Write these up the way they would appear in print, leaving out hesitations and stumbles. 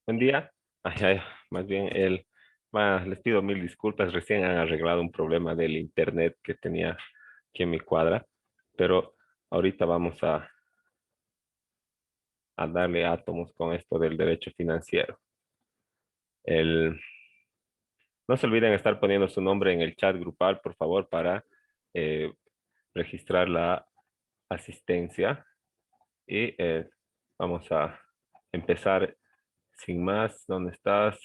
Buen día. Ay, ay, más bien les pido mil disculpas. Recién han arreglado un problema del internet que tenía aquí en mi cuadra, pero ahorita vamos a darle átomos con esto del derecho financiero. El, no se olviden estar poniendo su nombre en el chat grupal, por favor, para eh, registrar la asistencia y vamos a empezar sin más. ¿Dónde estás?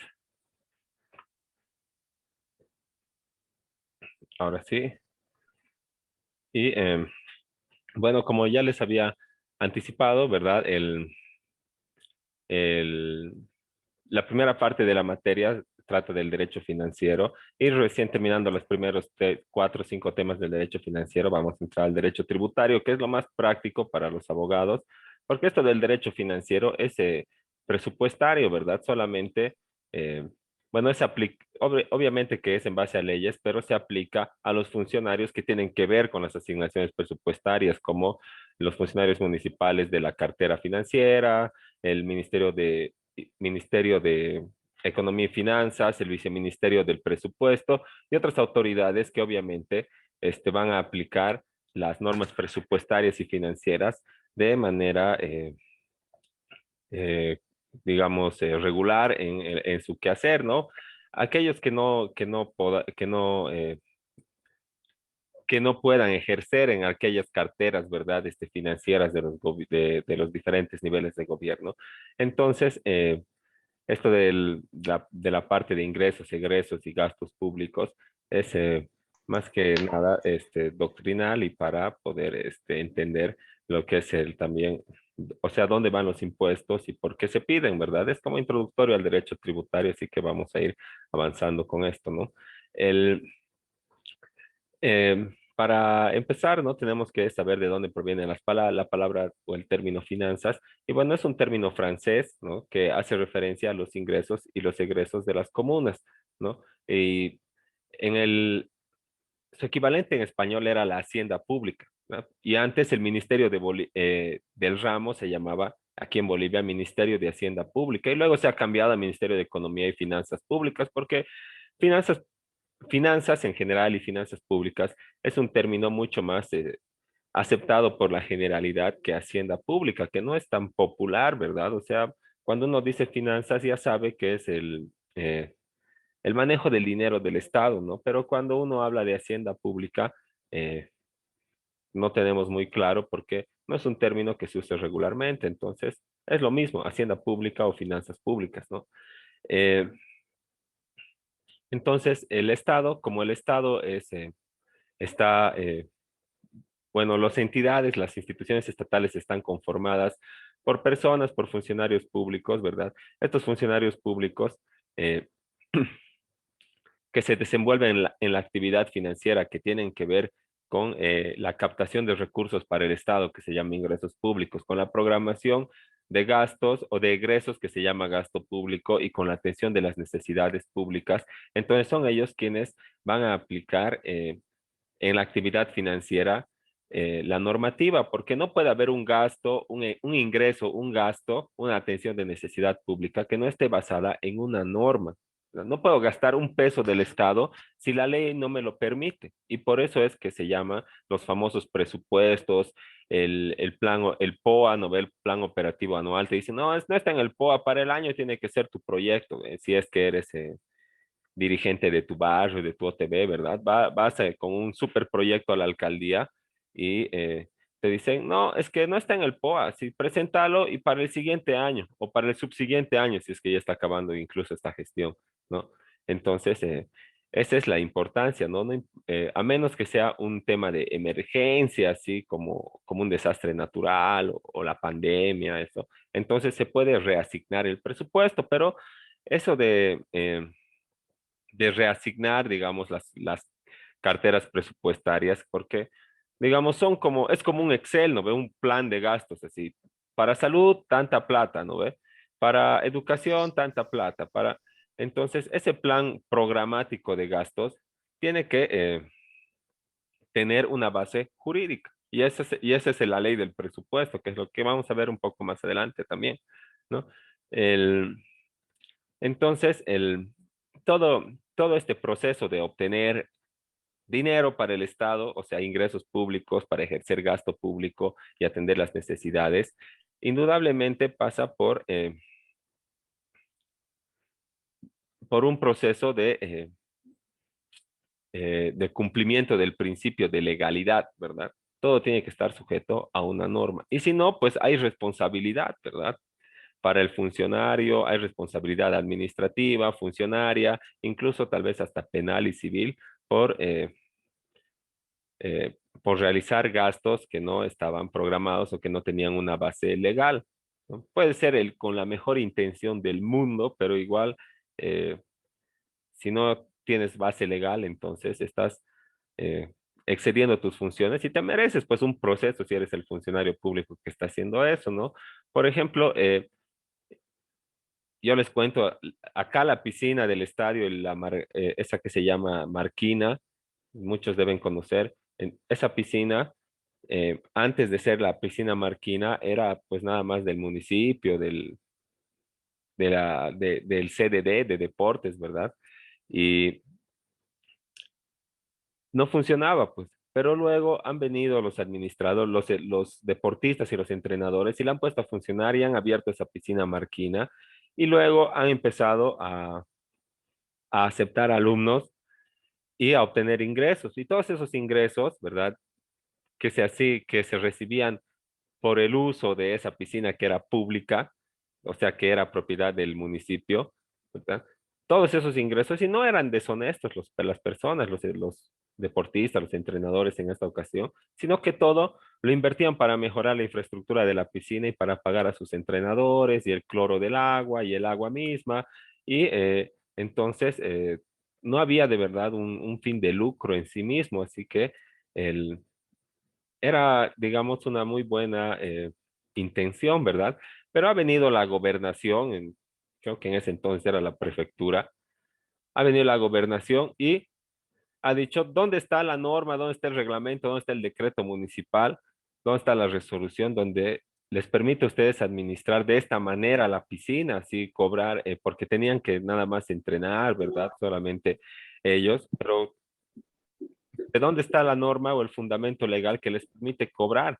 Ahora sí. Y bueno, como ya les había anticipado, ¿verdad? El, la primera parte de la materia trata del derecho financiero y recién terminando los primeros cuatro o cinco temas del derecho financiero, vamos a entrar al derecho tributario, que es lo más práctico para los abogados, porque esto del derecho financiero es presupuestario, ¿verdad? Solamente, eh, bueno, obviamente que es en base a leyes, pero se aplica a los funcionarios que tienen que ver con las asignaciones presupuestarias, como los funcionarios municipales de la cartera financiera, el Ministerio de Economía y Finanzas, el Viceministerio del Presupuesto y otras autoridades que obviamente van a aplicar las normas presupuestarias y financieras de manera, eh, digamos, regular en su quehacer, ¿no? Aquellos que no puedan ejercer en aquellas carteras, ¿verdad? Financieras de los diferentes niveles de gobierno. Entonces, esto de la parte de ingresos, egresos y gastos públicos es más que nada doctrinal y para poder entender lo que es el también, o sea, dónde van los impuestos y por qué se piden, ¿verdad? Es como introductorio al derecho tributario, así que vamos a ir avanzando con esto, ¿no? El, para empezar, ¿no? Tenemos que saber de dónde proviene la palabra o el término finanzas. Y bueno, es un término francés, ¿no? Que hace referencia a los ingresos y los egresos de las comunas, ¿no? Y en su equivalente en español era la hacienda pública, ¿no? Y antes el Ministerio del Ramo se llamaba aquí en Bolivia Ministerio de Hacienda Pública y luego se ha cambiado a Ministerio de Economía y Finanzas Públicas porque finanzas finanzas en general y finanzas públicas es un término mucho más aceptado por la generalidad que hacienda pública, que no es tan popular, ¿verdad? O sea, cuando uno dice finanzas ya sabe que es el manejo del dinero del Estado, ¿no? Pero cuando uno habla de hacienda pública, eh, no tenemos muy claro porque no es un término que se use regularmente, entonces es lo mismo, hacienda pública o finanzas públicas, ¿no? Eh, entonces, el Estado, como el Estado está, bueno, las entidades, las instituciones estatales están conformadas por personas, por funcionarios públicos, ¿verdad? Estos funcionarios públicos eh, que se desenvuelven en la actividad financiera que tienen que ver con la captación de recursos para el Estado, que se llama ingresos públicos, con la programación de gastos o de egresos, que se llama gasto público, y con la atención de las necesidades públicas. Entonces son ellos quienes van a aplicar en la actividad financiera la normativa, porque no puede haber un gasto, un ingreso, un gasto, una atención de necesidad pública que no esté basada en una norma. No puedo gastar un peso del Estado si la ley no me lo permite. Y por eso es que se llama los famosos presupuestos, el plan, el POA, ¿no ve? El plan operativo anual. Te dicen, no, no está en el POA, para el año tiene que ser tu proyecto, si es que eres dirigente de tu barrio, de tu OTB, ¿verdad? Vas con un super proyecto a la alcaldía y te dicen, no, es que no está en el POA, sí, preséntalo y para el siguiente año o para el subsiguiente año, si es que ya está acabando incluso esta gestión, ¿no? Entonces, esa es la importancia, ¿no? A menos que sea un tema de emergencia, así como un desastre natural o la pandemia, eso. Entonces se puede reasignar el presupuesto, pero eso de reasignar, digamos, las carteras presupuestarias, porque, digamos, es como un Excel, ¿no ve? Un plan de gastos, así. Para salud, tanta plata, ¿no ve? Para educación, tanta plata. Entonces, ese plan programático de gastos tiene que tener una base jurídica. Y esa es la ley del presupuesto, que es lo que vamos a ver un poco más adelante también, ¿no? Entonces, todo este proceso de obtener dinero para el Estado, o sea, ingresos públicos para ejercer gasto público y atender las necesidades, indudablemente pasa por un proceso de cumplimiento del principio de legalidad, ¿verdad? Todo tiene que estar sujeto a una norma. Y si no, pues hay responsabilidad, ¿verdad? Para el funcionario, hay responsabilidad administrativa, funcionaria, incluso tal vez hasta penal y civil por realizar gastos que no estaban programados o que no tenían una base legal, ¿no? Puede ser con la mejor intención del mundo, pero igual, eh, si no tienes base legal, entonces estás eh, excediendo tus funciones y te mereces pues un proceso si eres el funcionario público que está haciendo eso, ¿no? Por ejemplo, yo les cuento, acá la piscina del estadio, esa que se llama Marquina, muchos deben conocer, esa piscina, antes de ser la piscina Marquina, era pues nada más del municipio, del CDD, de deportes, ¿verdad? Y no funcionaba, pues. Pero luego han venido los administradores, los deportistas y los entrenadores y la han puesto a funcionar y han abierto esa piscina Marquina y luego han empezado a aceptar alumnos y a obtener ingresos. Y todos esos ingresos, ¿verdad? Que se recibían por el uso de esa piscina que era pública, o sea, que era propiedad del municipio, ¿verdad? Todos esos ingresos, y no eran deshonestos las personas, los deportistas, los entrenadores en esta ocasión, sino que todo lo invertían para mejorar la infraestructura de la piscina y para pagar a sus entrenadores y el cloro del agua y el agua misma. Y entonces no había de verdad un fin de lucro en sí mismo, así que el, era, digamos, una muy buena intención, ¿verdad? Pero ha venido la gobernación, creo que en ese entonces era la prefectura, ha venido la gobernación y ha dicho, ¿dónde está la norma? ¿Dónde está el reglamento? ¿Dónde está el decreto municipal? ¿Dónde está la resolución donde les permite a ustedes administrar de esta manera la piscina, así cobrar, porque tenían que nada más entrenar, ¿verdad? Solamente ellos, pero ¿de dónde está la norma o el fundamento legal que les permite cobrar?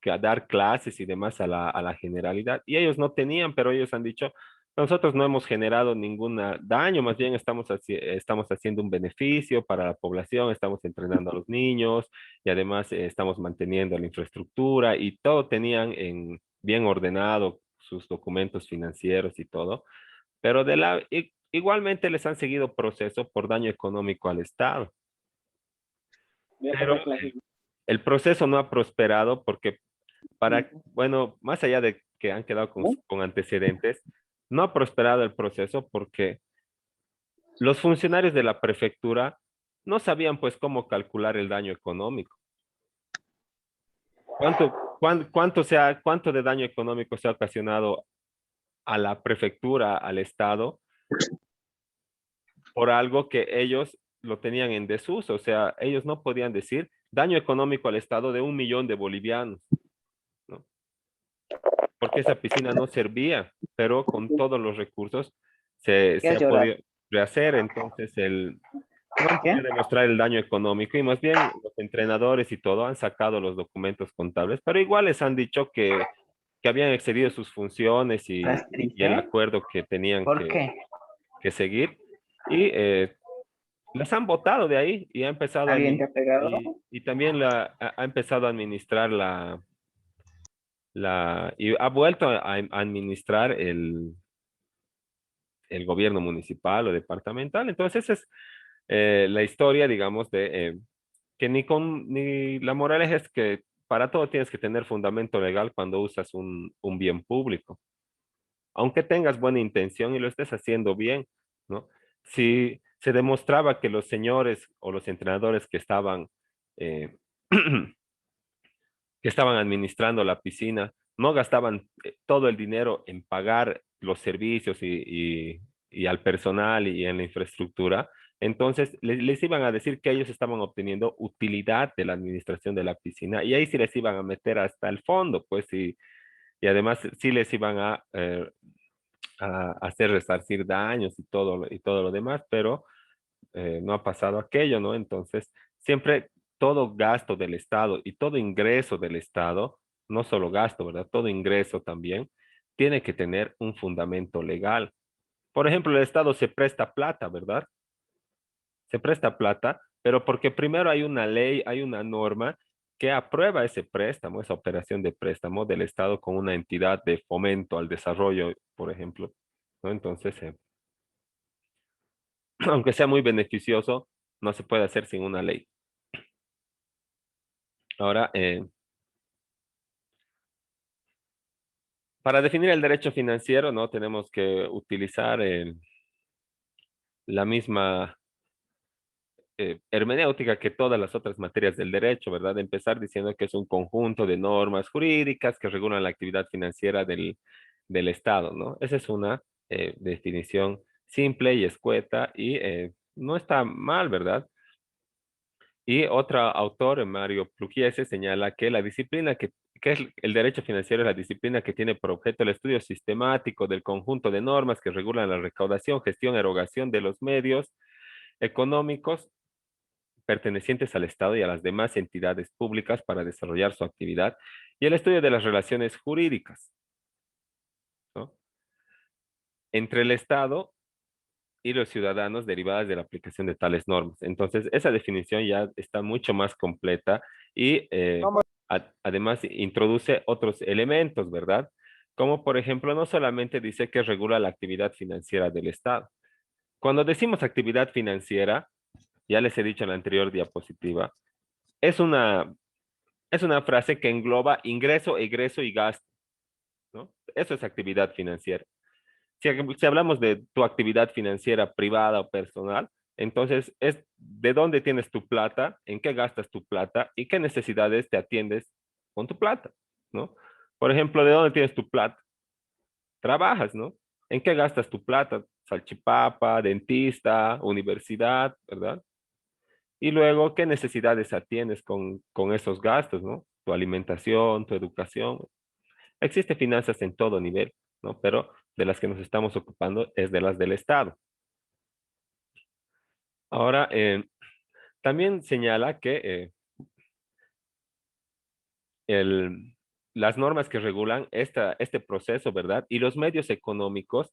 Que a dar clases y demás a la generalidad. Y ellos no tenían, pero ellos han dicho, nosotros no hemos generado ningún daño, más bien estamos haciendo un beneficio para la población, estamos entrenando a los niños y además estamos manteniendo la infraestructura y todo tenían bien ordenado sus documentos financieros y todo, pero igualmente les han seguido proceso por daño económico al Estado. Pero el proceso no ha prosperado porque bueno, más allá de que han quedado con antecedentes, no ha prosperado el proceso porque los funcionarios de la prefectura no sabían pues cómo calcular el daño económico. ¿Cuánto de daño económico se ha ocasionado a la prefectura, al Estado, por algo que ellos lo tenían en desuso? O sea, ellos no podían decir daño económico al Estado de 1 millón de bolivianos, ¿no? Porque esa piscina no servía, pero con todos los recursos se ha podido rehacer. Entonces, no han podido demostrar el daño económico y más bien los entrenadores y todo han sacado los documentos contables, pero igual les han dicho que habían excedido sus funciones y el acuerdo que tenían que seguir. Y las han votado de ahí y ha empezado y también ha empezado a administrar y ha vuelto a administrar el gobierno municipal o departamental. Entonces, esa es la historia, digamos, que ni la moraleja es que para todo tienes que tener fundamento legal cuando usas un bien público, aunque tengas buena intención y lo estés haciendo bien, ¿no? Si se demostraba que los señores o los entrenadores eh, que estaban administrando la piscina no gastaban todo el dinero en pagar los servicios y al personal y en la infraestructura, entonces les iban a decir que ellos estaban obteniendo utilidad de la administración de la piscina y ahí sí les iban a meter hasta el fondo, pues, y además sí les iban a hacer resarcir daños y todo lo demás, pero no ha pasado aquello, ¿no? Entonces, siempre todo gasto del Estado y todo ingreso del Estado, no solo gasto, ¿verdad? Todo ingreso también tiene que tener un fundamento legal. Por ejemplo, el Estado se presta plata, ¿verdad? Se presta plata, pero porque primero hay una ley, hay una norma que aprueba ese préstamo, esa operación de préstamo del Estado con una entidad de fomento al desarrollo, por ejemplo, ¿no? Entonces, aunque sea muy beneficioso, no se puede hacer sin una ley. Ahora, para definir el derecho financiero, ¿no? Tenemos que utilizar la misma hermenéutica que todas las otras materias del derecho, ¿verdad? Empezar diciendo que es un conjunto de normas jurídicas que regulan la actividad financiera del Estado, ¿no? Esa es una definición simple y escueta y no está mal, ¿verdad? Y otro autor, Mario Pluquiese, señala que la disciplina que es el derecho financiero es la disciplina que tiene por objeto el estudio sistemático del conjunto de normas que regulan la recaudación, gestión, erogación de los medios económicos pertenecientes al Estado y a las demás entidades públicas para desarrollar su actividad y el estudio de las relaciones jurídicas, ¿no? Entre el Estado y los ciudadanos derivadas de la aplicación de tales normas. Entonces, esa definición ya está mucho más completa y además introduce otros elementos, ¿verdad? Como por ejemplo, no solamente dice que regula la actividad financiera del Estado. Cuando decimos actividad financiera, ya les he dicho en la anterior diapositiva, es una, es una frase que engloba ingreso, egreso y gasto, ¿no? Eso es actividad financiera. Si hablamos de tu actividad financiera privada o personal, entonces es de dónde tienes tu plata, en qué gastas tu plata y qué necesidades te atiendes con tu plata, ¿no? Por ejemplo, ¿de dónde tienes tu plata? Trabajas, ¿no? ¿En qué gastas tu plata? Salchipapa, dentista, universidad, ¿verdad? Y luego, ¿qué necesidades atiendes con esos gastos, ¿no? Tu alimentación, tu educación. Existe finanzas en todo nivel, ¿no? Pero de las que nos estamos ocupando es de las del Estado. Ahora, también señala que el, las normas que regulan este proceso, ¿verdad? Y los medios económicos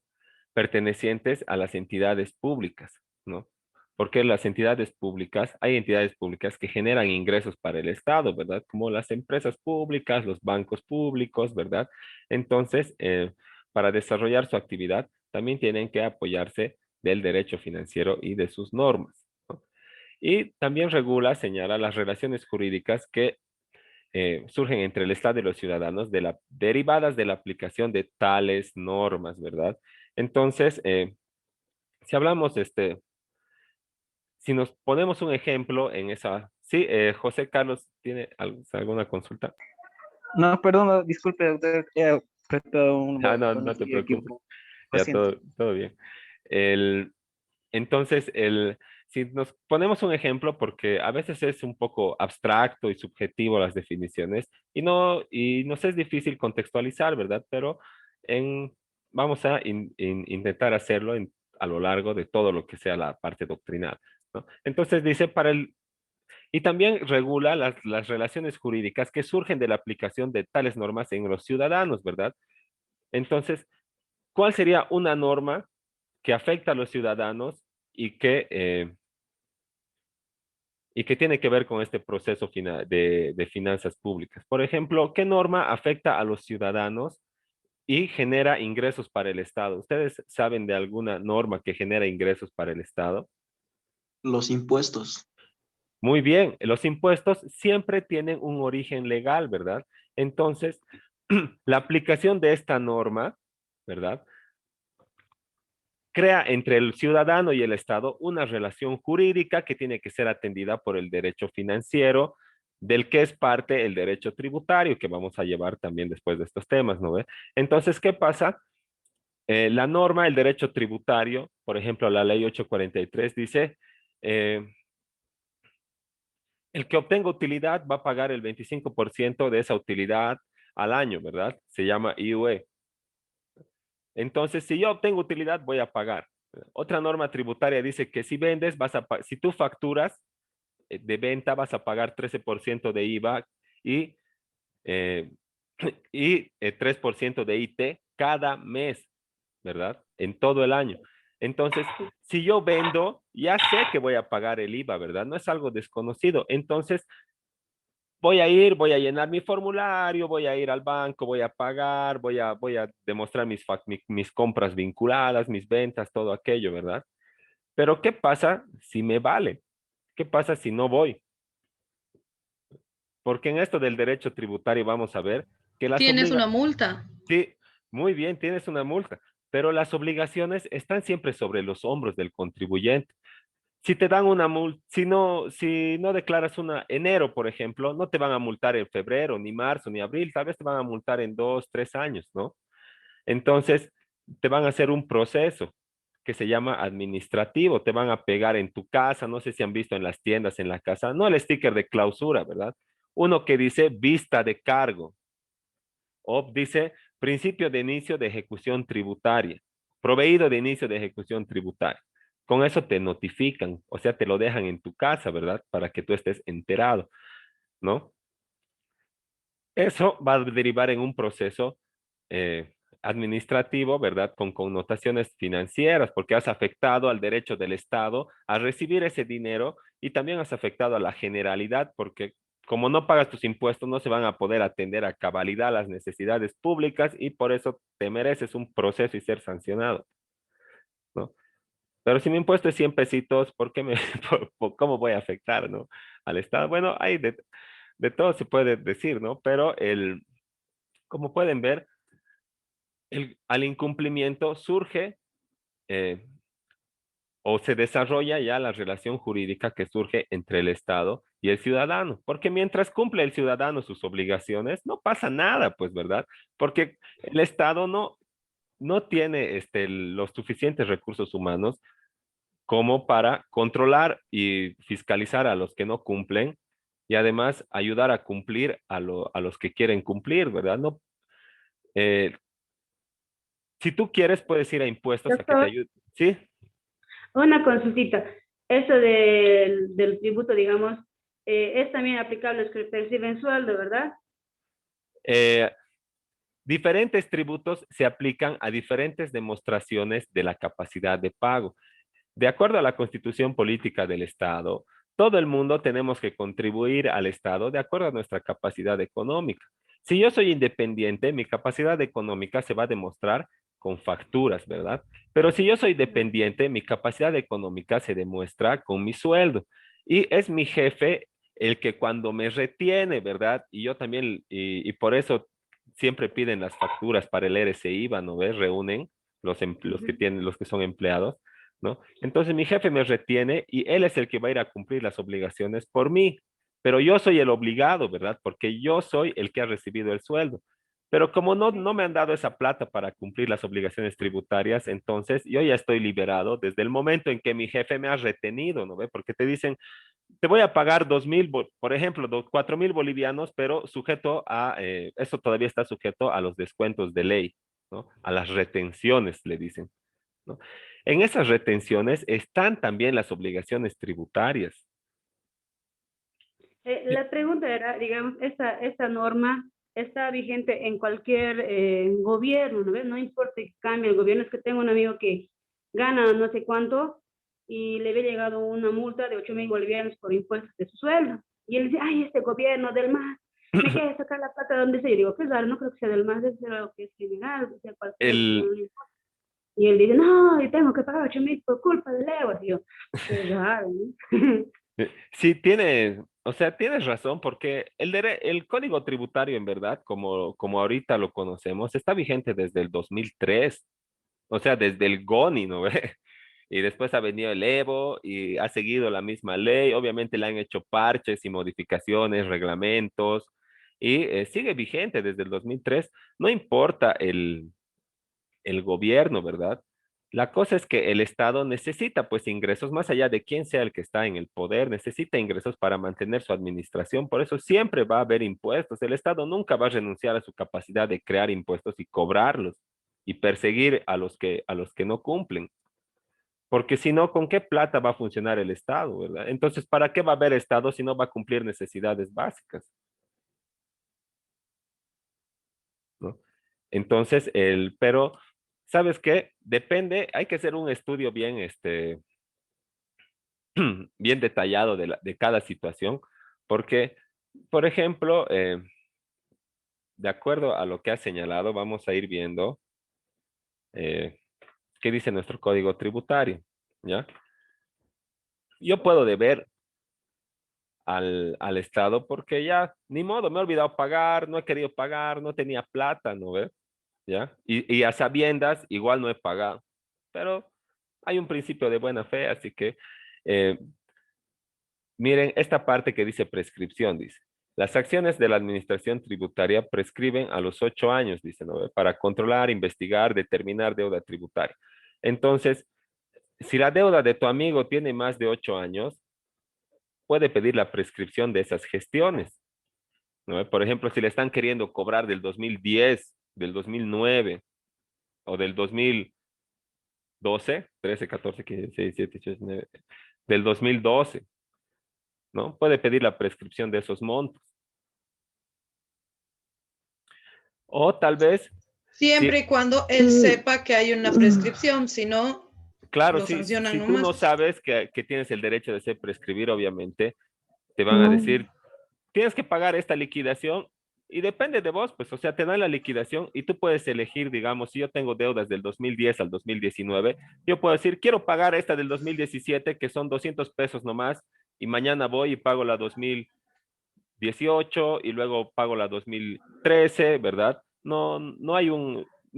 pertenecientes a las entidades públicas, ¿no? Porque las entidades públicas, hay entidades públicas que generan ingresos para el Estado, ¿verdad? Como las empresas públicas, los bancos públicos, ¿verdad? Entonces, para desarrollar su actividad, también tienen que apoyarse del derecho financiero y de sus normas, ¿no? Y también regula, señala las relaciones jurídicas que surgen entre el Estado y los ciudadanos derivadas de la aplicación de tales normas, ¿verdad? Entonces, si hablamos, si nos ponemos un ejemplo en esa, sí, José Carlos, ¿tiene alguna consulta? No, perdón, disculpe, doctor, he apretado un Ah, no, botón no te así preocupes, equivocado. Lo ya siento. todo bien. El, entonces, si nos ponemos un ejemplo, porque a veces es un poco abstracto y subjetivo las definiciones y nos es difícil contextualizar, ¿verdad? Pero en, vamos a intentar hacerlo a lo largo de todo lo que sea la parte doctrinal, ¿no? Entonces dice, y también regula las relaciones jurídicas que surgen de la aplicación de tales normas en los ciudadanos, ¿verdad? Entonces, ¿cuál sería una norma que afecta a los ciudadanos y que tiene que ver con este proceso de finanzas públicas? Por ejemplo, ¿qué norma afecta a los ciudadanos y genera ingresos para el Estado? ¿Ustedes saben de alguna norma que genera ingresos para el Estado? Los impuestos. Muy bien, los impuestos siempre tienen un origen legal, ¿verdad? Entonces, la aplicación de esta norma, ¿verdad? Crea entre el ciudadano y el Estado una relación jurídica que tiene que ser atendida por el derecho financiero, del que es parte el derecho tributario, que vamos a llevar también después de estos temas, ¿no ve? Entonces, ¿qué pasa? La norma, el derecho tributario, por ejemplo, la ley 843 dice, eh, el que obtenga utilidad va a pagar el 25% de esa utilidad al año, ¿verdad? Se llama IUE. Entonces, si yo obtengo utilidad, voy a pagar. Otra norma tributaria dice que si vendes, si tú facturas de venta, vas a pagar 13% de IVA y, eh, y 3% de IT cada mes, ¿verdad? En todo el año. Entonces, si yo vendo, ya sé que voy a pagar el IVA, ¿verdad? No es algo desconocido. Entonces, voy a ir, voy a llenar mi formulario, voy a ir al banco, voy a pagar, voy a demostrar mis compras vinculadas, mis ventas, todo aquello, ¿verdad? Pero ¿qué pasa si me vale? ¿Qué pasa si no voy? Porque en esto del derecho tributario vamos a ver que las Tienes una obligaciones, multa. sí, muy bien, tienes una multa, pero las obligaciones están siempre sobre los hombros del contribuyente. Si te dan una multa, si no declaras una enero, por ejemplo, no te van a multar en febrero, ni marzo, ni abril, tal vez te van a multar en 2, 3 años, ¿no? Entonces, te van a hacer un proceso que se llama administrativo, te van a pegar en tu casa, no sé si han visto en las tiendas, en la casa, no el sticker de clausura, ¿verdad? Uno que dice vista de cargo, o dice principio de inicio de ejecución tributaria, proveído de inicio de ejecución tributaria. Con eso te notifican, o sea, te lo dejan en tu casa, ¿verdad? Para que tú estés enterado, ¿no? Eso va a derivar en un proceso administrativo, ¿verdad? Con connotaciones financieras, porque has afectado al derecho del Estado a recibir ese dinero y también has afectado a la generalidad, porque como no pagas tus impuestos, no se van a poder atender a cabalidad las necesidades públicas y por eso te mereces un proceso y ser sancionado, ¿no? Pero si mi impuesto es 100 pesitos, ¿por qué cómo voy a afectar, ¿no? Al Estado? Bueno, hay de todo se puede decir, ¿no? Pero como pueden ver, al incumplimiento surge eh, o se desarrolla ya la relación jurídica que surge entre el Estado y el ciudadano, porque mientras cumple el ciudadano sus obligaciones, no pasa nada, pues, ¿verdad? Porque el Estado no tiene los suficientes recursos humanos como para controlar y fiscalizar a los que no cumplen y además ayudar a cumplir a los que quieren cumplir, ¿verdad? No, eh, si tú quieres, puedes ir a impuestos a que te Doctor, ayuden. ¿Sí? una consultita. Eso del tributo, digamos, es también aplicable a los que perciben sueldo, ¿verdad? Eh, Diferentes tributos se aplican a diferentes demostraciones de la capacidad de pago. De acuerdo a la Constitución Política del Estado, todo el mundo tenemos que contribuir al Estado de acuerdo a nuestra capacidad económica. Si yo soy independiente, mi capacidad económica se va a demostrar con facturas, ¿verdad? Pero si yo soy dependiente, mi capacidad económica se demuestra con mi sueldo. Y es mi jefe el que cuando me retiene, ¿verdad? Y yo también, y por eso siempre piden las facturas para el RCI, ¿no ves? Reúnen los que Ujú. tienen, los que son empleados, ¿no? Entonces mi jefe me retiene y él es el que va a ir a cumplir las obligaciones por mí, pero yo soy el obligado, ¿verdad? Porque yo soy el que ha recibido el sueldo. Pero como no me han dado esa plata para cumplir las obligaciones tributarias, entonces yo ya estoy liberado desde el momento en que mi jefe me ha retenido, ¿no ve? Porque te dicen, te voy a pagar 2.000, por ejemplo, 4.000 bolivianos, pero sujeto a, eso todavía está sujeto a los descuentos de ley, ¿no? A las retenciones, le dicen, ¿no? En esas retenciones están también las obligaciones tributarias. Y La pregunta era, digamos, esta norma está vigente en cualquier gobierno, ¿no ves? No importa que cambie el gobierno, es que tengo un amigo que gana no sé cuánto y le había llegado una multa de 8.000 bolivianos por impuestos de su sueldo. Y él dice, ay, este gobierno del MAS, me quiere sacar la plata de donde sea. Yo digo, qué raro, no creo que sea del MAS, debe ser algo que es general, que sea cualquier. el, Y él dice, no, yo tengo que pagar 8.000 por culpa del euro. Y yo, qué raro, ¿no? sí, tienes, o sea, tienes razón, porque el código tributario, en verdad, como ahorita lo conocemos, está vigente desde el 2003, o sea, desde el GONI, ¿no ve? Y después ha venido el Evo y ha seguido la misma ley. Obviamente le han hecho parches y modificaciones, reglamentos, y sigue vigente desde el 2003. No importa el gobierno, ¿verdad? La cosa es que el Estado necesita pues ingresos, más allá de quién sea el que está en el poder, necesita ingresos para mantener su administración, por eso siempre va a haber impuestos. El Estado nunca va a renunciar a su capacidad de crear impuestos y cobrarlos, y perseguir a los que no cumplen. Porque si no, ¿con qué plata va a funcionar el Estado, verdad? Entonces, ¿para qué va a haber Estado si no va a cumplir necesidades básicas? ¿No? Entonces, pero, ¿sabes qué? Depende, hay que hacer un estudio bien, bien detallado de cada situación, porque, por ejemplo, de acuerdo a lo que has señalado, vamos a ir viendo eh, qué dice nuestro código tributario, ¿ya? Yo puedo deber al Estado porque ya, ni modo, me he olvidado pagar, no he querido pagar, no tenía plata, ¿no ves? ¿Ya? Y a sabiendas, igual no he pagado, pero hay un principio de buena fe, así que eh, miren esta parte que dice prescripción, dice. Las acciones de la administración tributaria prescriben a los 8 años, dice, ¿no? ve? Para controlar, investigar, determinar deuda tributaria. Entonces, si la deuda de tu amigo tiene más de 8 años, puede pedir la prescripción de esas gestiones, ¿no? Por ejemplo, si le están queriendo cobrar del 2010, del 2009 o del 2012, 13, 14, 15, 16, 17, 18, 19, del 2012, ¿no? Puede pedir la prescripción de esos montos. O tal vez, Siempre si, y cuando él sepa que hay una prescripción, si no, claro, lo sancionan si tú no nomás. sabes que tienes el derecho de ser prescribir, obviamente, te van a decir, tienes que pagar esta liquidación y depende de vos, pues, o sea, te dan la liquidación y tú puedes elegir, digamos, si yo tengo deudas del 2010 al 2019, yo puedo decir, quiero pagar esta del 2017, que son 200 pesos nomás, y mañana voy y pago la 2018 y luego pago la 2013, ¿verdad? No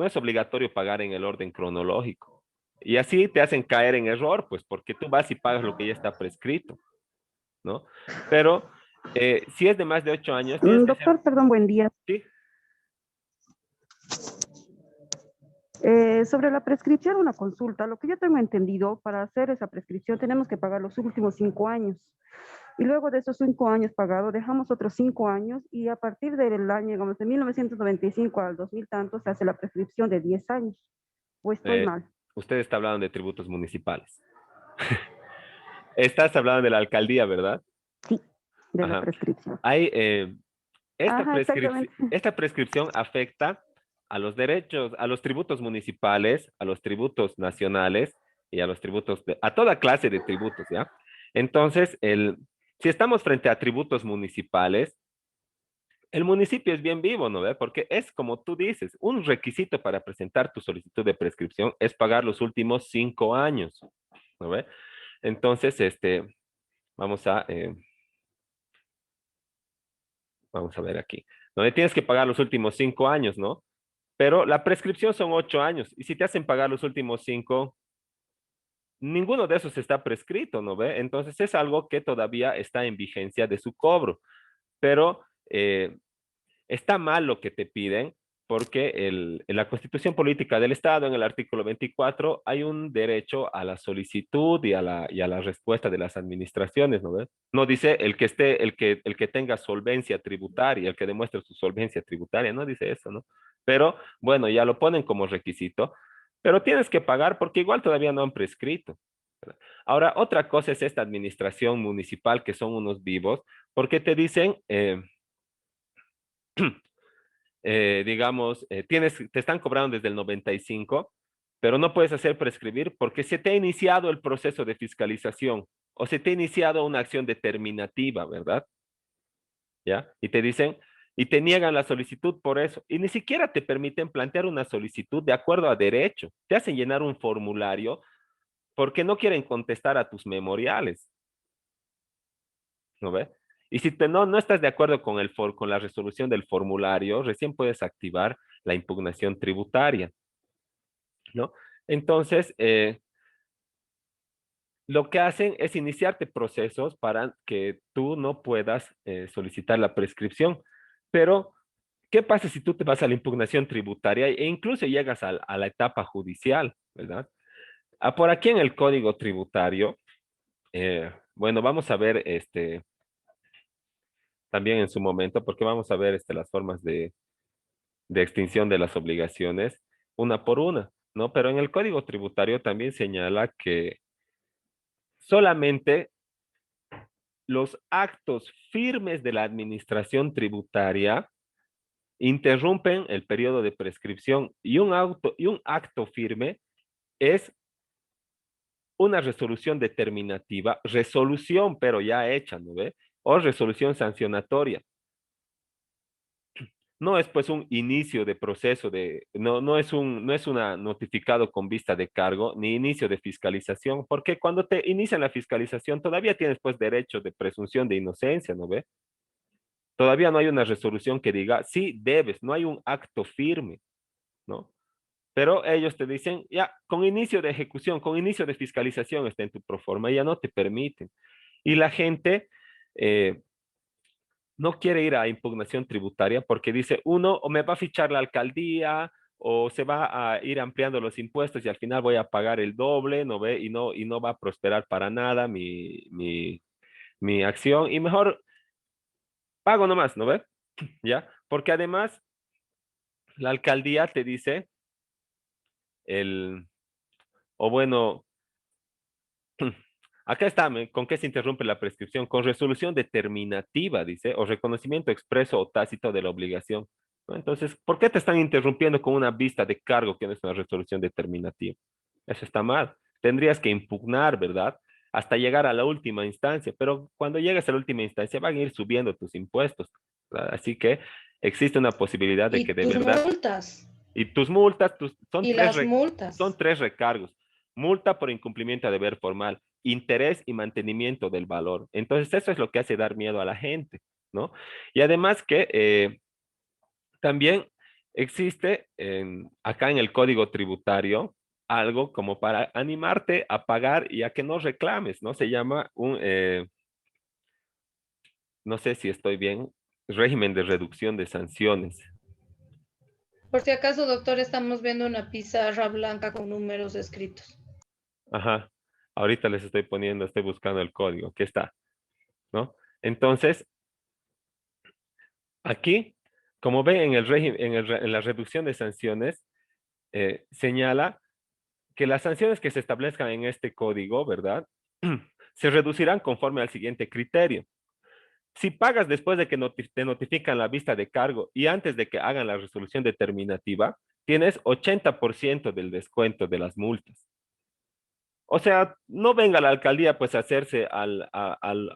es obligatorio pagar en el orden cronológico. Y así te hacen caer en error, pues, porque tú vas y pagas lo que ya está prescrito, ¿no? Pero si es de más de 8 años, tienes que hacer, Doctor, perdón, buen día. sí, Sobre la prescripción, una consulta. Lo que yo tengo entendido, para hacer esa prescripción tenemos que pagar los últimos 5 años. Y luego de esos 5 años pagados, dejamos otros 5 años y a partir del año, digamos, de 1995 al 2000 tanto, se hace la prescripción de 10 años. ¿O estoy eh, mal? usted está hablando de tributos municipales. Estás hablando de la alcaldía, ¿verdad? Sí, de la Ajá. prescripción. Hay, Ajá, exactamente. esta prescripción afecta a los derechos, a los tributos municipales, a los tributos nacionales y a los tributos, a toda clase de tributos, ¿ya? Entonces, si estamos frente a tributos municipales, el municipio es bien vivo, ¿no ve? Porque es como tú dices, un requisito para presentar tu solicitud de prescripción es pagar los últimos 5 años, ¿no ve? Entonces, vamos a, eh, vamos a ver aquí, donde tienes que pagar los últimos 5 años, ¿no? Pero la prescripción son 8 años, y si te hacen pagar los últimos 5, ninguno de esos está prescrito, ¿no ve? Entonces es algo que todavía está en vigencia de su cobro, pero está mal lo que te piden porque en la Constitución Política del Estado, en el artículo 24, hay un derecho a la solicitud y a la respuesta de las administraciones, ¿no ves? No dice el que tenga solvencia tributaria, el que demuestre su solvencia tributaria, no dice eso, ¿no? Pero bueno, ya lo ponen como requisito, pero tienes que pagar porque igual todavía no han prescrito. ¿Verdad? Ahora, otra cosa es esta administración municipal que son unos vivos, porque te dicen, digamos, te están cobrando desde el 95, pero no puedes hacer prescribir porque se te ha iniciado el proceso de fiscalización o se te ha iniciado una acción determinativa, ¿verdad? ¿Ya? Y te dicen, y te niegan la solicitud por eso, y ni siquiera te permiten plantear una solicitud de acuerdo a derecho, te hacen llenar un formulario porque no quieren contestar a tus memoriales, ¿no ves? Y si no estás de acuerdo con la resolución del formulario, recién puedes activar la impugnación tributaria, ¿no? Entonces, lo que hacen es iniciarte procesos para que tú no puedas solicitar la prescripción. Pero, ¿qué pasa si tú te vas a la impugnación tributaria e incluso llegas a la etapa judicial, ¿verdad? Por aquí en el Código Tributario, bueno, vamos a ver también en su momento, porque vamos a ver las formas de extinción de las obligaciones. una por una, ¿no? Pero en el Código Tributario también señala que solamente los actos firmes de la administración tributaria interrumpen el periodo de prescripción y un acto firme es una resolución determinativa, resolución pero ya hecha, ¿no ve? O resolución sancionatoria. No es pues un inicio de proceso no es una notificado con vista de cargo ni inicio de fiscalización, porque cuando te inician la fiscalización todavía tienes pues derecho de presunción de inocencia, ¿no ve? Todavía no hay una resolución que diga, sí, debes, no hay un acto firme, ¿no? Pero ellos te dicen, ya, con inicio de ejecución, con inicio de fiscalización está en tu proforma, y ya no te permiten. Y la gente no quiere ir a impugnación tributaria porque dice, uno, o me va a fichar la alcaldía, o se va a ir ampliando los impuestos y al final voy a pagar el doble, ¿no ve? Y no va a prosperar para nada mi acción. Y mejor pago nomás, ¿no ve? ¿Ya? Porque además la alcaldía te dice, el, o bueno, acá está, ¿con qué se interrumpe la prescripción? Con resolución determinativa, dice, o reconocimiento expreso o tácito de la obligación, ¿no? Entonces, ¿por qué te están interrumpiendo con una vista de cargo que no es una resolución determinativa? Eso está mal. Tendrías que impugnar, ¿verdad? Hasta llegar a la última instancia, pero cuando llegues a la última instancia van a ir subiendo tus impuestos, ¿verdad? Así que existe una posibilidad de que Y de tus verdad multas, y tus multas y las multas. son tres recargos. Multa por incumplimiento a deber formal, interés y mantenimiento del valor. Entonces, eso es lo que hace dar miedo a la gente, ¿no? Y además que también existe acá en el Código Tributario algo como para animarte a pagar y a que no reclames, ¿no? Se llama no sé si estoy bien, régimen de reducción de sanciones. Por si acaso, doctor, estamos viendo una pizarra blanca con números escritos. Ajá. Ahorita les estoy poniendo, estoy buscando el código. ¿Qué está? ¿No? Entonces, aquí, como ven en el régimen, en la reducción de sanciones, señala que las sanciones que se establezcan en este código, ¿verdad? Se reducirán conforme al siguiente criterio. Si pagas después de que te notifican la vista de cargo y antes de que hagan la resolución determinativa, tienes 80% del descuento de las multas. O sea, no venga la alcaldía pues a hacerse a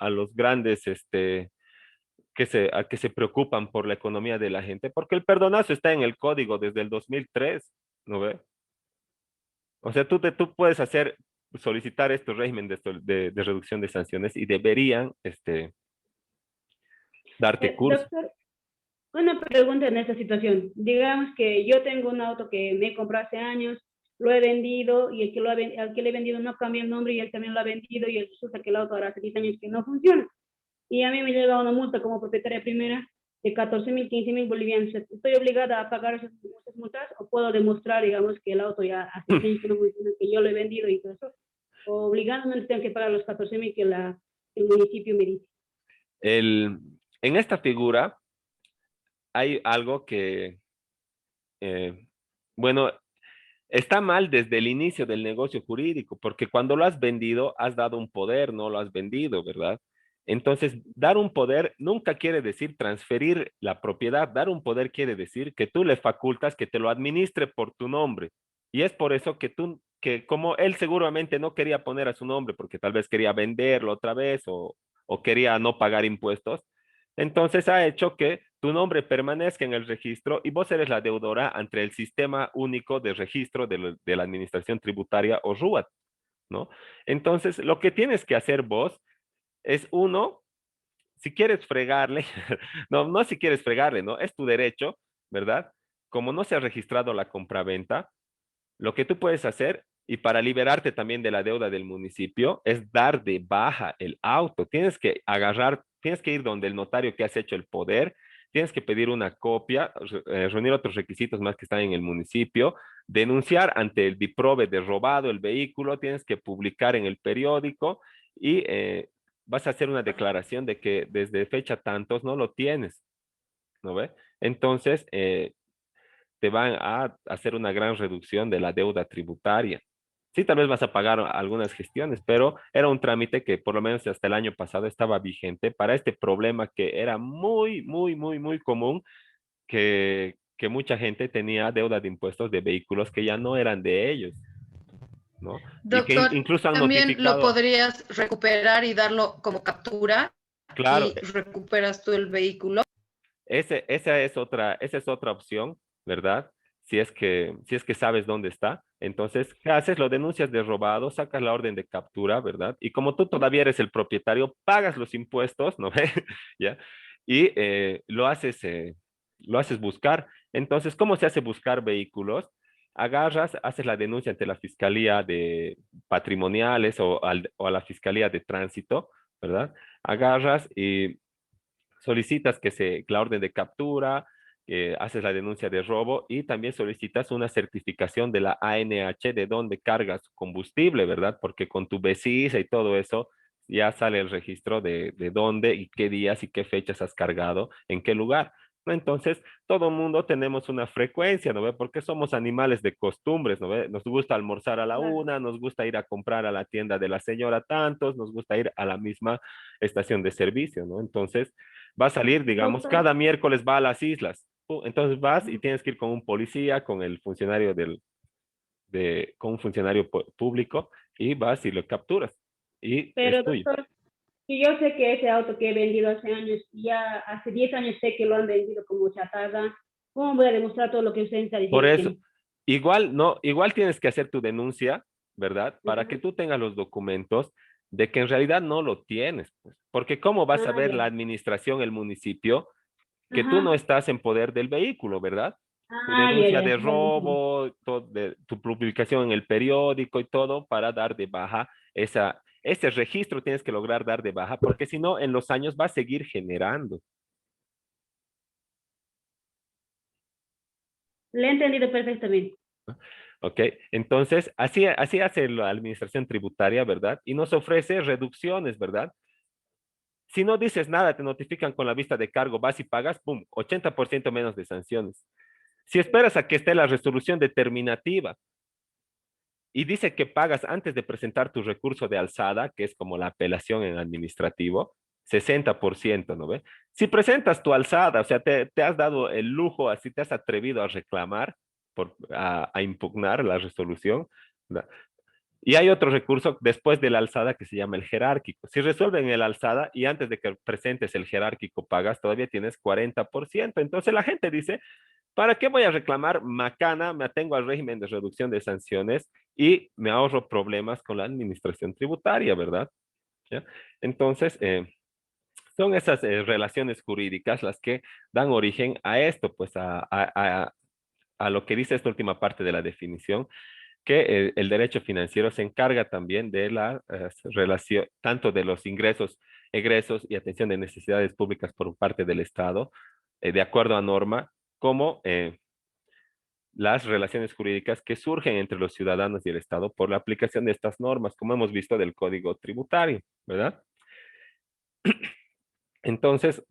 los grandes que se preocupan por la economía de la gente, porque el perdonazo está en el código desde el 2003, ¿no ve? O sea, tú puedes solicitar estos régimen de reducción de sanciones y deberían darte curso. Doctor, una pregunta en esta situación. Digamos que yo tengo un auto que me compré hace años, lo he vendido y el que al que le he vendido no cambia el nombre y él también lo ha vendido y resulta que el auto ahora hace 10 años que no funciona. Y a mí me llega una multa como propietaria primera de 14.000, 15.000 bolivianos. ¿Estoy obligada a pagar esas multas o puedo demostrar, digamos, que el auto ya hace 10 años que no funciona, que yo lo he vendido y todo eso? O obligadamente tengo que pagar los 14.000 que el municipio me dice. En esta figura hay algo que, bueno, está mal desde el inicio del negocio jurídico, porque cuando lo has vendido, has dado un poder, no lo has vendido, ¿verdad? Entonces, dar un poder nunca quiere decir transferir la propiedad. Dar un poder quiere decir que tú le facultas que te lo administre por tu nombre. Y es por eso que como él seguramente no quería poner a su nombre, porque tal vez quería venderlo otra vez o quería no pagar impuestos, entonces ha hecho que tu nombre permanezca en el registro y vos eres la deudora ante el Sistema Único de Registro de la Administración Tributaria o RUAT, ¿no? Entonces, lo que tienes que hacer vos es uno, si quieres fregarle, no si quieres fregarle, ¿no? Es tu derecho, ¿verdad? Como no se ha registrado la compraventa, lo que tú puedes hacer, y para liberarte también de la deuda del municipio, es dar de baja el auto. Tienes que ir donde el notario que has hecho el poder, tienes que pedir una copia, reunir otros requisitos más que están en el municipio, denunciar ante el DIPROVE de robado el vehículo, tienes que publicar en el periódico y vas a hacer una declaración de que desde fecha tantos no lo tienes, ¿no ve? Entonces, te van a hacer una gran reducción de la deuda tributaria. Sí, tal vez vas a pagar algunas gestiones, pero era un trámite que por lo menos hasta el año pasado estaba vigente para este problema que era muy común, que mucha gente tenía deuda de impuestos de vehículos que ya no eran de ellos, ¿no? Y que Doctor, incluso han también lo notificado, podrías recuperar y darlo como captura claro, y recuperas tú el vehículo. esa es otra opción, ¿verdad? Si es que sabes dónde está, entonces, ¿qué haces? Lo denuncias de robado, sacas la orden de captura, ¿verdad? Y como tú todavía eres el propietario, pagas los impuestos, ¿no ve? ¿Ya? Y lo haces buscar. Entonces, ¿cómo se hace buscar vehículos? Agarras, haces la denuncia ante la Fiscalía de Patrimoniales o a la Fiscalía de Tránsito, ¿verdad? Agarras y solicitas la orden de captura, haces la denuncia de robo y también solicitas una certificación de la ANH de dónde cargas combustible, ¿verdad? Porque con tu BCIS y todo eso ya sale el registro de dónde y qué días y qué fechas has cargado, en qué lugar. ¿No? Entonces, todo mundo tenemos una frecuencia, ¿no ve? Porque somos animales de costumbres, ¿no ve? Nos gusta almorzar a la Claro. una, nos gusta ir a comprar a la tienda de la señora tantos, nos gusta ir a la misma estación de servicio, ¿no? Entonces, va a salir, digamos, Doctor, cada miércoles va a las islas. Entonces vas y tienes que ir con un policía, con el funcionario con un funcionario público y vas y lo capturas y es pero tuyo. doctor, si yo sé que ese auto que he vendido hace años, ya hace 10 años sé que lo han vendido como chatarra, ¿cómo voy a demostrar todo lo que usted está Por diciendo que eso, no? igual no, igual tienes que hacer tu denuncia, ¿verdad? Para que Ujú. tú tengas los documentos de que en realidad no lo tienes, pues. Porque ¿cómo vas a Ah, ver ya. la administración, el municipio, que tú no Ajá. estás en poder del vehículo, ¿verdad? Tu Ah, ya, denuncia ya. de Ya lo entiendo. robo, tu publicación en el periódico y todo para dar de baja ese registro tienes que lograr dar de baja, porque si no, en los años va a seguir generando. Le he entendido perfectamente. ¿Ok? Entonces, así hace la administración tributaria, ¿verdad? Y nos ofrece reducciones, ¿verdad? Si no dices nada, te notifican con la vista de cargo, vas y pagas, ¡pum!, 80% menos de sanciones. Si esperas a que esté la resolución determinativa y dice que pagas antes de presentar tu recurso de alzada, que es como la apelación en administrativo, 60%, ¿no ve? Si presentas tu alzada, o sea, te has dado el lujo, así te has atrevido a reclamar, a impugnar la resolución, ¿verdad? Y hay otro recurso después de la alzada que se llama el jerárquico. Si resuelven el alzada y antes de que presentes el jerárquico pagas, todavía tienes 40%. Entonces la gente dice, ¿para qué voy a reclamar macana? Me atengo al régimen de reducción de sanciones y me ahorro problemas con la administración tributaria, ¿verdad? ¿Ya? Entonces, son esas relaciones jurídicas las que dan origen a esto, pues a lo que dice esta última parte de la definición, que el derecho financiero se encarga también de la relación, tanto de los ingresos, egresos y atención de necesidades públicas por parte del Estado, de acuerdo a norma, como las relaciones jurídicas que surgen entre los ciudadanos y el Estado por la aplicación de estas normas, como hemos visto del Código Tributario, ¿verdad? Entonces,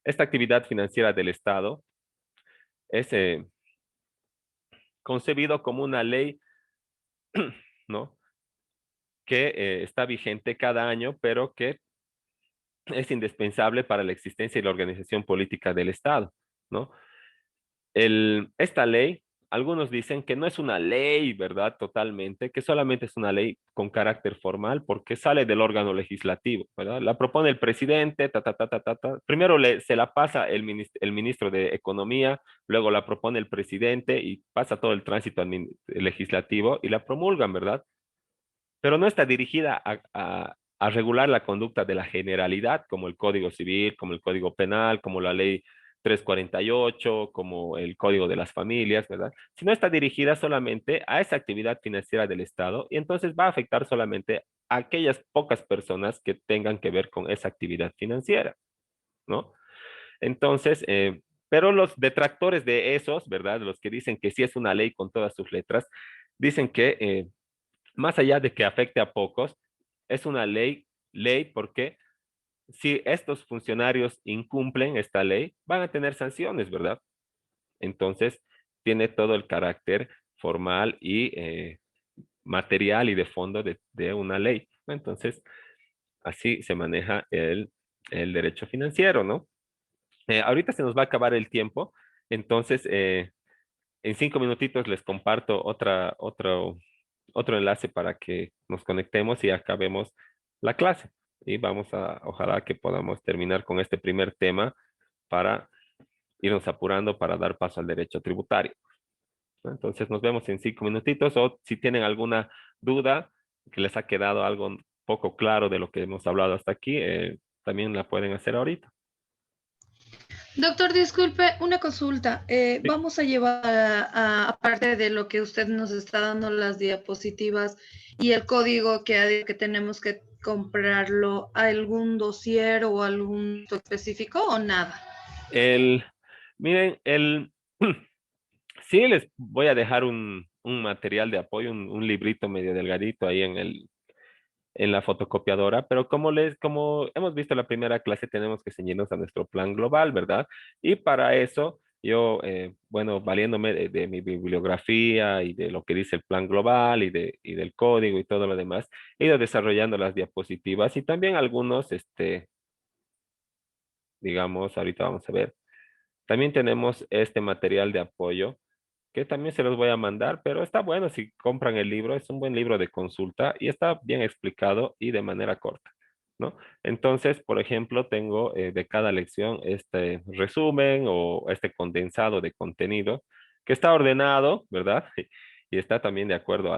esta actividad financiera del Estado es concebido como una ley, ¿no? Que está vigente cada año, pero que es indispensable para la existencia y la organización política del Estado, ¿no? Esta ley, algunos dicen que no es una ley, ¿verdad? Totalmente, que solamente es una ley con carácter formal porque sale del órgano legislativo, ¿verdad? La propone el presidente, ta, ta, ta, ta, ta, ta. Primero se la pasa el ministro de Economía, luego la propone el presidente y pasa todo el tránsito legislativo y la promulgan, ¿verdad? Pero no está dirigida a regular la conducta de la generalidad, como el Código Civil, como el Código Penal, como la Ley 348, como el Código de las Familias, ¿verdad? Sino está dirigida solamente a esa actividad financiera del Estado y entonces va a afectar solamente a aquellas pocas personas que tengan que ver con esa actividad financiera, ¿no? Entonces, pero los detractores de esos, ¿verdad? Los que dicen que sí es una ley con todas sus letras, dicen que más allá de que afecte a pocos, es una ley porque si estos funcionarios incumplen esta ley, van a tener sanciones, ¿verdad? Entonces, tiene todo el carácter formal y material y de fondo de una ley, ¿no? Entonces, así se maneja el derecho financiero, ¿no? Ahorita se nos va a acabar el tiempo, entonces en 5 minutitos les comparto otro enlace para que nos conectemos y acabemos la clase. Y ojalá que podamos terminar con este primer tema para irnos apurando para dar paso al derecho tributario, ¿no? Entonces nos vemos en 5 minutitos o si tienen alguna duda que les ha quedado algo poco claro de lo que hemos hablado hasta aquí, también la pueden hacer ahorita. Doctor, disculpe, una consulta. Sí. Vamos a llevar, aparte de lo que usted nos está dando, las diapositivas y el código que tenemos que comprarlo, ¿algún dossier o algún específico o nada? Miren, sí les voy a dejar un material de apoyo, un librito medio delgadito ahí en la fotocopiadora, pero como hemos visto en la primera clase, tenemos que ceñirnos a nuestro plan global, ¿verdad? Y para eso, yo, bueno, valiéndome de mi bibliografía y de lo que dice el plan global y del código y todo lo demás, he ido desarrollando las diapositivas y también algunos, digamos, ahorita vamos a ver. También tenemos este material de apoyo que también se los voy a mandar, pero está bueno si compran el libro, es un buen libro de consulta y está bien explicado y de manera corta, ¿no? Entonces, por ejemplo, tengo de cada lección este resumen o este condensado de contenido que está ordenado, ¿verdad? Y está también de acuerdo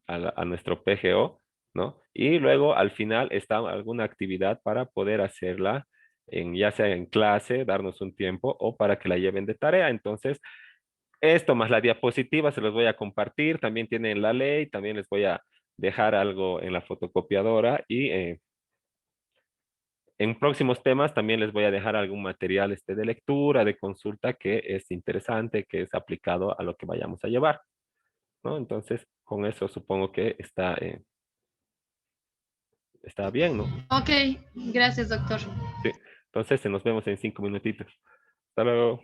a nuestro PGO, ¿no? Y luego al final está alguna actividad para poder hacerla ya sea en clase, darnos un tiempo o para que la lleven de tarea. Entonces, esto más la diapositiva se los voy a compartir, también tienen la ley, también les voy a dejar algo en la fotocopiadora y en próximos temas también les voy a dejar algún material de lectura, de consulta que es interesante, que es aplicado a lo que vayamos a llevar, ¿no? Entonces, con eso supongo que está bien, ¿no? Ok, gracias, doctor. Sí. Entonces, nos vemos en 5 minutitos. Hasta luego.